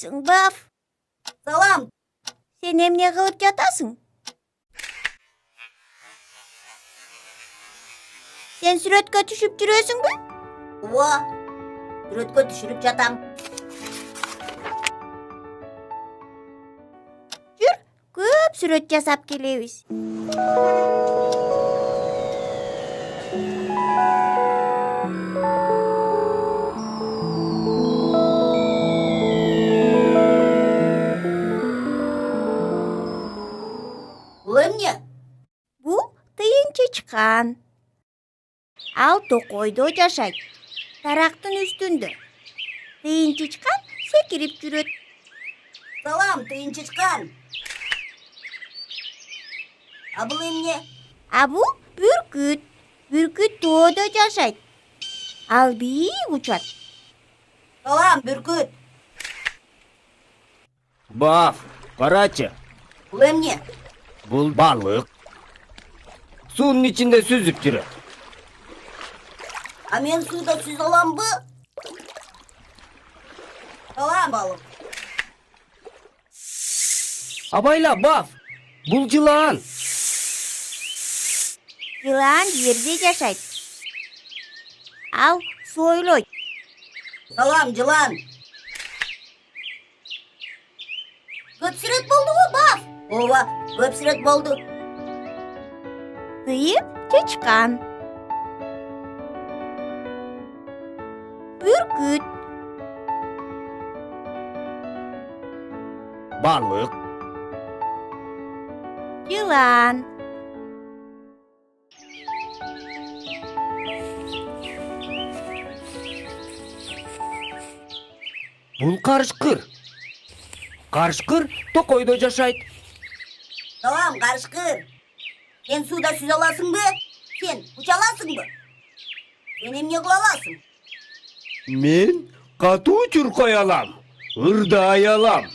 Саламатсың, Баф. Салам. Сен эмне кылып жатасың? Сен сүрөткө түшүп жүрөсүңбү? Ооба. Сүрөткө түшүрүп жатам. Жүр, көп сүрөт жасап келебиз. Бул эмне? Бул тыйын чычкан. Ал токойдо жашайт. Тарактын үстүндө. Тыйын чычкан секирип жүрөт. Салам, тыйын чычкан. А бул эмне? А бул бүркүт. Бүркүт тоодо жашайт. Ал бийик учат. Салам, бүркүт. Баф, карачы. Бул эмне? Бул балык. Суунун ичинде сүзүп жүрөт. А мен сууда сүз аламбы? Салам, балык. Абайла, Баф. Бул жылан. Жылан жерде жашайт. Ал сойлойт. Салам, жылан. Көп сүрөт болдубу, Баф? Ооба, көп сүрөт болду. Тыйын чычкан. Бүркүт. Балык. Жылан. Бул карышкыр. Карышкыр токойдо жашайт. Салам, карышкыр. Сен сууда сүз аласыңбы? Сен уча аласыңбы? Сен эмне кыла аласың? Мен катуу чуркай алам. Ырдай алам.